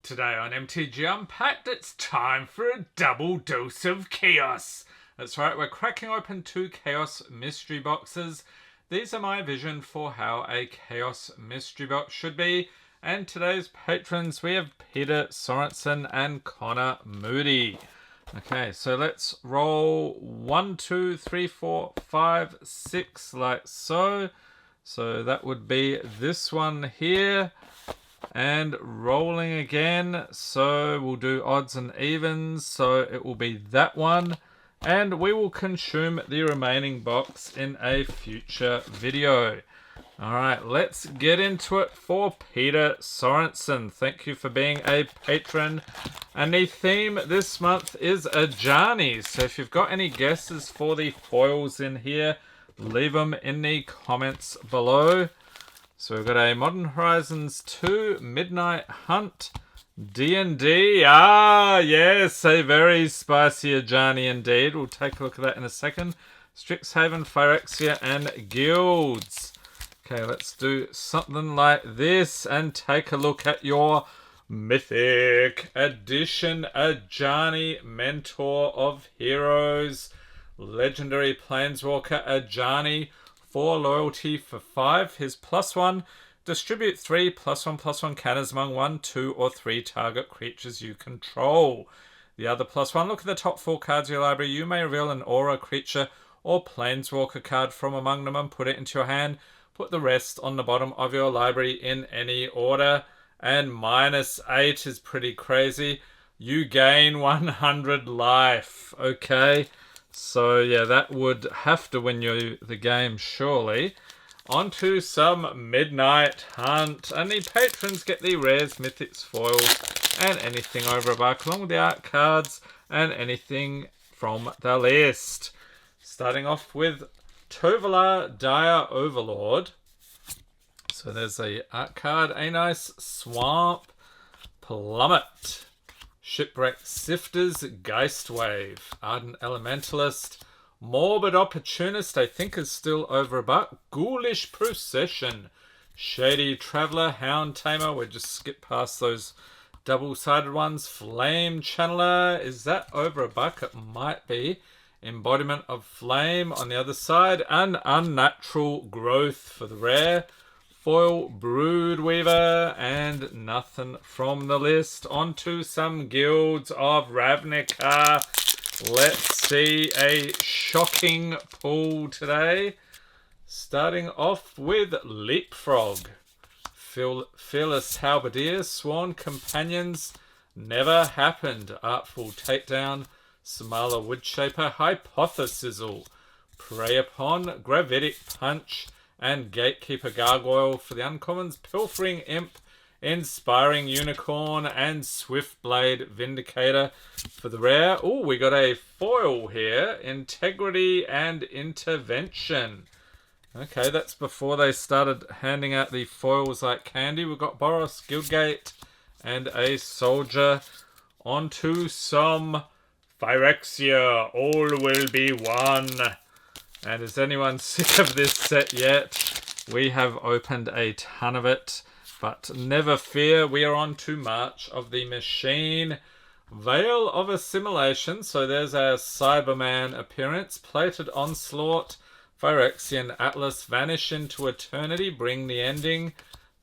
Today on MTG Unpacked, it's time for a double dose of chaos. That's right, we're cracking open 2 Chaos Mystery Boxes. These are my vision for how a Chaos Mystery Box should be. And today's patrons, we have Peter Sorensen and Connor Moody. Okay, so let's roll 1, 2, 3, 4, 5, 6 like so. So that would be this one here. And rolling again, so we'll do odds and evens, so it will be that one, and we will consume the remaining box in a future video. Alright, let's get into it for Peter Sorensen. Thank you for being a patron. And the theme this month is AJANI, so if you've got any guesses for the foils in here, leave them in the comments below. So we've got a Modern Horizons 2 Midnight Hunt D&D. Ah, yes, a very spicy AJANI indeed. We'll take a look at that in a second. Strixhaven, Phyrexia, and Guilds. Okay, let's do something like this and take a look at your Mythic Edition AJANI Mentor of Heroes. Legendary Planeswalker AJANI. 4 loyalty for 5. His +1. Distribute 3 +1/+1 counters among 1, 2, or 3 target creatures you control. The other +1. Look at the top 4 cards of your library. You may reveal an aura, creature, or planeswalker card from among them and put it into your hand. Put the rest on the bottom of your library in any order. And -8 is pretty crazy. You gain 100 life. Okay. So yeah, that would have to win you the game, surely. On to some Midnight Hunt. And the patrons get the rares, mythics, foils, and anything over $1, along with the art cards and anything from the list. Starting off with Tovolar, Dire Overlord. So there's a art card, a nice Swamp, Plummet. Shipwreck Sifters, Geistwave, Ardent Elementalist, Morbid Opportunist, I think is still over $1, Ghoulish Procession, Shady Traveller, Hound Tamer, we'll just skip past those double-sided ones, Flame Channeler, is that over $1? It might be. Embodiment of Flame on the other side, and Unnatural Growth for the rare. Foil Broodweaver, and nothing from the list. On to some Guilds of Ravnica. Let's see a shocking pool today. Starting off with Leapfrog. Fearless Halberdier, Sworn Companions, Never Happened, Artful Takedown, Samala Woodshaper, Hypothesizzle, Prey Upon, Gravitic Punch, and Gatekeeper Gargoyle for the uncommons, Pilfering Imp, Inspiring Unicorn, and Swiftblade Vindicator for the rare. Oh, we got a foil here, Integrity and Intervention. Okay, that's before they started handing out the foils like candy. We've got Boros, Guildgate, and a Soldier. On to some Phyrexia, All Will Be One. And is anyone sick of this set yet? We have opened a ton of it, but never fear, we are on to March of the Machine. Veil of Assimilation, so there's our Cyberman appearance. Plated Onslaught, Phyrexian Atlas, Vanish into Eternity, Bring the Ending.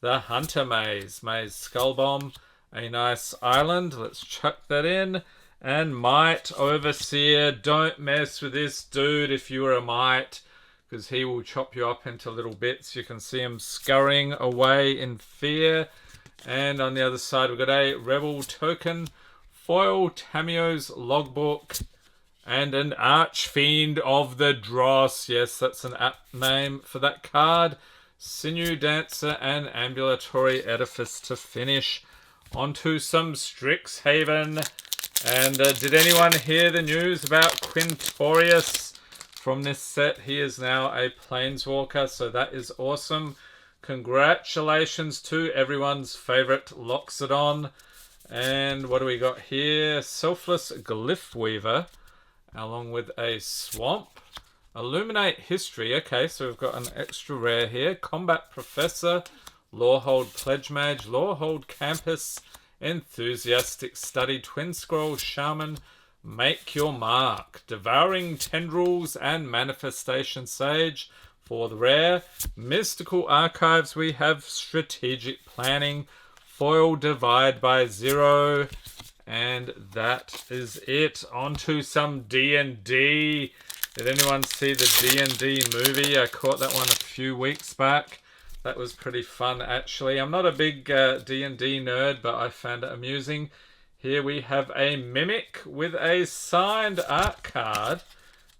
The Hunter Maze, Skullbomb, a nice island, let's chuck that in. And Might Overseer, don't mess with this dude if you were a Might, because he will chop you up into little bits. You can see him scurrying away in fear. And on the other side, we've got a Rebel Token, Foil Tamio's Logbook, and an Archfiend of the Dross. Yes, that's an apt name for that card. Sinew Dancer and Ambulatory Edifice to finish. Onto some Strixhaven. And did anyone hear the news about Quintorius from this set? He is now a Planeswalker, so that is awesome. Congratulations to everyone's favourite Loxodon. And what do we got here? Selfless Glyph Weaver, along with a Swamp. Illuminate History. Okay, so we've got an extra rare here. Combat Professor, Lorehold Pledge Mage, Lorehold Campus, Enthusiastic Study, Twin Scroll Shaman, Make Your Mark, Devouring Tendrils, and Manifestation Sage. For the rare, Mystical Archives, we have Strategic Planning, Foil Divide by Zero, and that is it. On to some D&D. Did anyone see the D&D movie? I caught that one a few weeks back. That was pretty fun, actually. I'm not a big D&D nerd, but I found it amusing. Here we have a Mimic with a signed art card.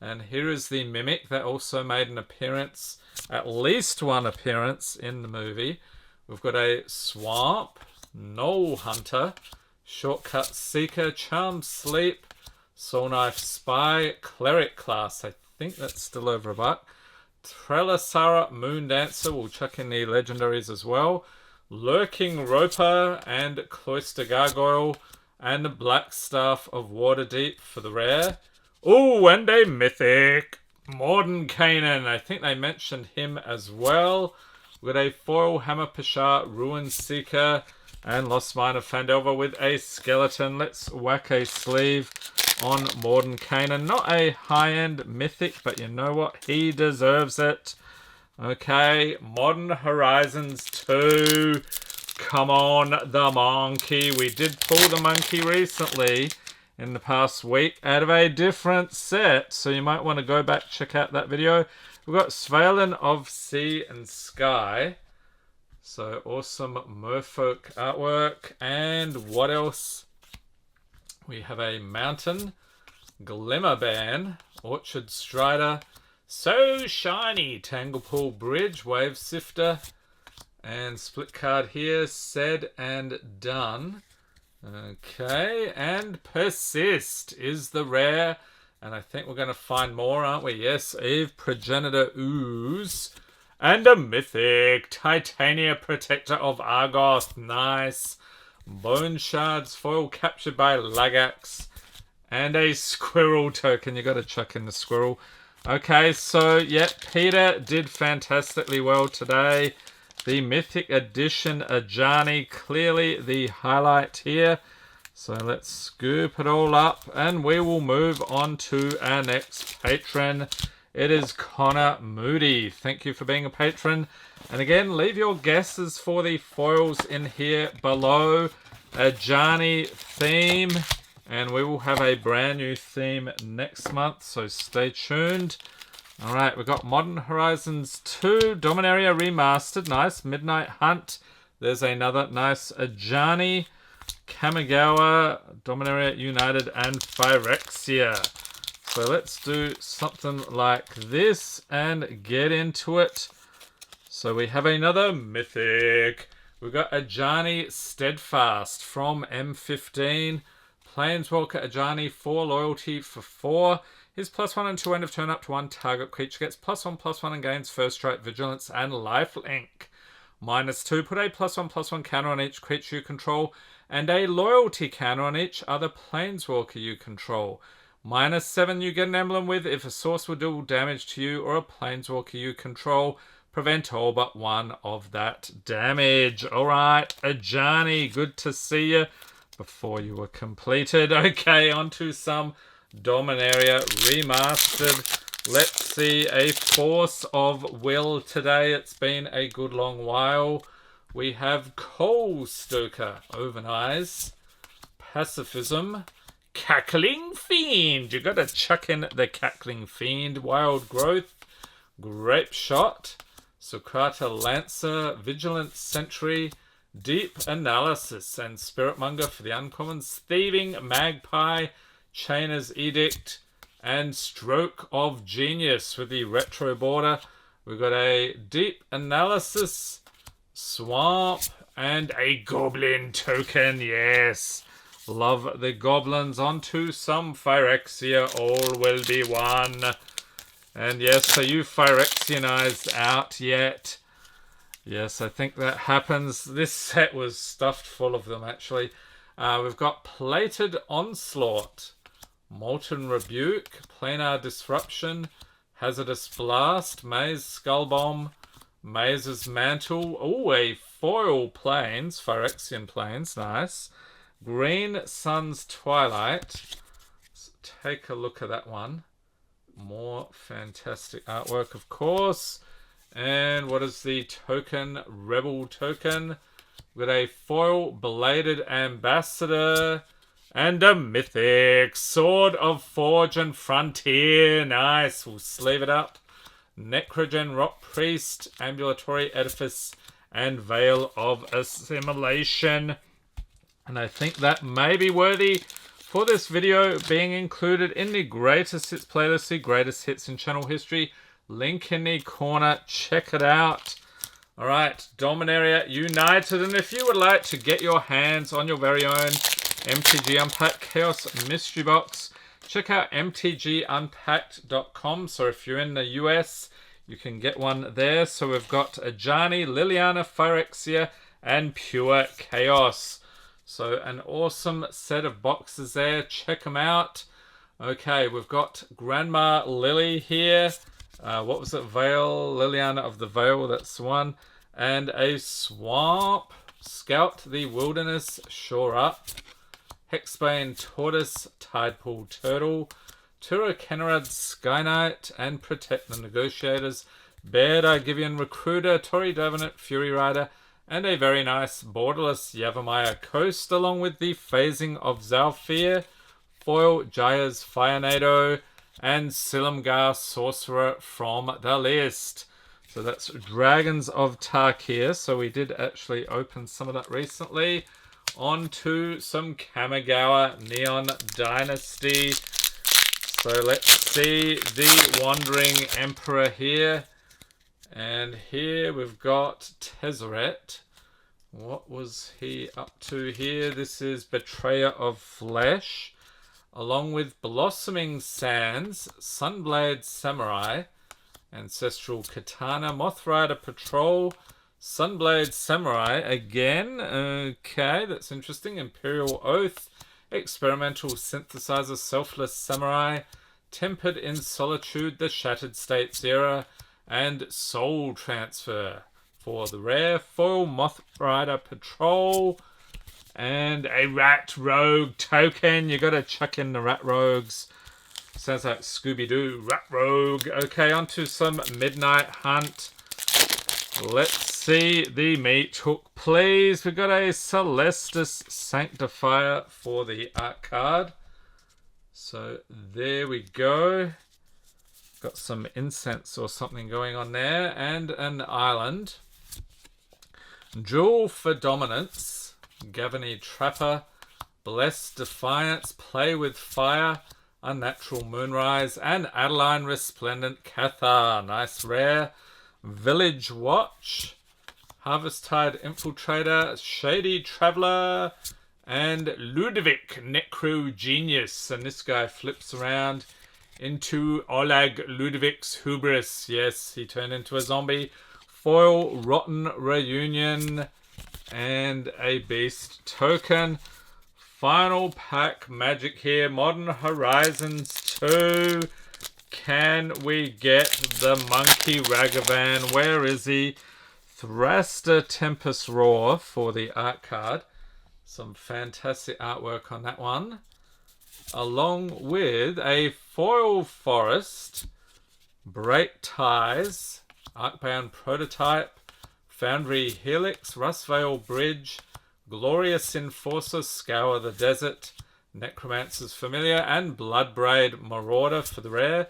And here is the Mimic that also made an appearance, at least one appearance in the movie. We've got a Swamp, Knoll Hunter, Shortcut Seeker, Charm Sleep, Soul Knife Spy, Cleric class. I think that's still over $1. Trelasara Moon Dancer, we'll chuck in the legendaries as well. Lurking Roper and Cloister Gargoyle, and the Black Staff of Waterdeep for the rare. Oh, and a mythic, Mordenkainen. I think they mentioned him as well. We've got a foil Hammer Pashar, Ruin Seeker, and Lost Mine of Fandelver with a skeleton. Let's whack a sleeve on Mordenkainen. Not a high-end mythic, but you know what? He deserves it. Okay, Modern Horizons 2. Come on, the monkey. We did pull the monkey recently in the past week out of a different set, so you might want to go back, check out that video. We've got Svalin of Sea and Sky. So awesome merfolk artwork. And what else? We have a Mountain, Glimmerban, Orchard Strider, So Shiny, Tanglepool Bridge, Wave Sifter, and split card here, Said and Done. Okay, and Persist is the rare. And I think we're going to find more, aren't we? Yes, Eve Progenitor Ooze. And a mythic, Titania Protector of Argoth. Nice. Bone Shards, foil captured by Lagax. And a Squirrel token. You got to chuck in the Squirrel. Okay, so, yeah, Peter did fantastically well today. The Mythic Edition Ajani, clearly the highlight here. So let's scoop it all up and we will move on to our next patron. It is Connor Moody. Thank you for being a patron. And again, leave your guesses for the foils in here below. AJANI-Theme. And we will have a brand new theme next month, so stay tuned. Alright, we've got Modern Horizons 2, Dominaria Remastered, nice. Midnight Hunt, there's another nice AJANI, Kamigawa, Dominaria United, and Phyrexia. So let's do something like this and get into it. So we have another Mythic. We've got AJANI Steadfast from M15. Planeswalker Ajani, 4 loyalty for 4. His +1 and 2 end of turn up to 1 target creature gets +1/+1 and gains first strike, vigilance, and lifelink. -2, put a +1/+1 counter on each creature you control and a loyalty counter on each other planeswalker you control. -7, you get an emblem with if a source will do damage to you or a planeswalker you control. Prevent all but one of that damage. Alright, Ajani, good to see you. Before you were completed. Okay, on to some Dominaria Remastered. Let's see a Force of Will today. It's been a good long while. We have Coal Stoker, Overnize, Pacifism, Cackling Fiend. You gotta chuck in the Cackling Fiend. Wild Growth, Grape Shot, Socrata Lancer, Vigilant Sentry, Deep Analysis, and Spiritmonger for the uncommons. Thieving Magpie, Chainer's Edict, and Stroke of Genius with the retro border. We've got a Deep Analysis, Swamp, and a Goblin token. Yes, love the goblins. On to some Phyrexia. All will be one. And yes, are you Phyrexianized out yet? Yes, I think that happens. This set was stuffed full of them, actually. We've got Plated Onslaught, Molten Rebuke, Planar Disruption, Hazardous Blast, Maze Skullbomb, Maze's Mantle. Oh, a foil Plains, Phyrexian Plains, nice. Green Sun's Twilight. Let's take a look at that one. More fantastic artwork, of course. And what is the token? Rebel token. We've got a foil Bladed Ambassador. And a mythic Sword of Forge and Frontier. Nice. We'll sleeve it up. Necrogen Rock Priest. Ambulatory Edifice. And Veil of Assimilation. And I think that may be worthy for this video being included in the Greatest Hits playlist, the Greatest Hits in channel history. Link in the corner. Check it out. Alright, Dominaria United. And if you would like to get your hands on your very own MTG Unpacked Chaos Mystery Box, check out mtgunpacked.com. So if you're in the US, you can get one there. So we've got AJANI, Liliana, Phyrexia, and Pure Chaos. So an awesome set of boxes there. Check them out. Okay, we've got Grandma Lily here. What was it? Veil, Liliana of the Veil, that's the one. And a Swamp. Scout the Wilderness, Shore Up. Hexbane Tortoise, Tidepool Turtle. Tura Kenarad Sky Knight, and Protect the Negotiators. Baird Argivian Recruiter, Tori Davenant Fury Rider, and a very nice borderless Yavimaya Coast, along with the phasing of Zalfir, foil Jaya's Firenado, and Silumgar Sorcerer from the list. So that's Dragons of Tarkir. So we did actually open some of that recently. On to some Kamigawa Neon Dynasty. So let's see the Wandering Emperor here. And here we've got Tezzeret. What was he up to here? This is Betrayer of Flesh. Along with Blossoming Sands, Sunblade Samurai, Ancestral Katana, Mothrider Patrol, Sunblade Samurai again. Okay, that's interesting. Imperial Oath, Experimental Synthesizer, Selfless Samurai, Tempered in Solitude, The Shattered States Era, and Soul Transfer for the rare. Foil Mothrider Patrol, and a Rat Rogue token. You gotta chuck in the Rat Rogues. Sounds like Scooby-Doo. Rat Rogue. Okay, on to some Midnight Hunt. Let's see the meat hook, please. We've got a Celestis Sanctifier for the art card. So there we go. Got some incense or something going on there. And an island. Jewel for Dominance. Gavany Trapper. Blessed Defiance. Play with Fire. Unnatural Moonrise. And Adeline Resplendent Cathar. Nice rare. Village Watch. Harvesttide Infiltrator. Shady Traveller. And Ludovic Necro Genius. And this guy flips around into Oleg Ludovic's Hubris. Yes, he turned into a zombie. Foil Rotten Reunion. And a Beast token. Final pack magic here. Modern Horizons 2. Can we get the Monkey Ragavan? Where is he? Thraster Tempest Roar for the art card. Some fantastic artwork on that one. Along with a Foil Forest, Break Ties, Arcbound Prototype, Foundry Helix, Rustvale Bridge, Glorious Enforcer, Scour the Desert, Necromancer's Familiar, and Bloodbraid Marauder for the rare.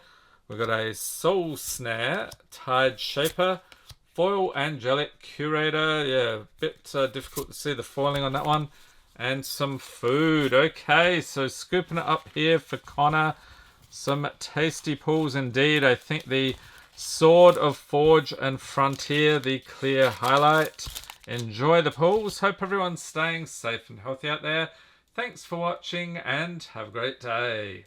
We've got a Soul Snare, Tide Shaper, Foil Angelic Curator. Yeah, a bit difficult to see the foiling on that one. And some food. Okay, so scooping it up here for Connor. Some tasty pulls indeed. I think the Sword of Forge and Frontier, the clear highlight. Enjoy the pulls. Hope everyone's staying safe and healthy out there. Thanks for watching and have a great day.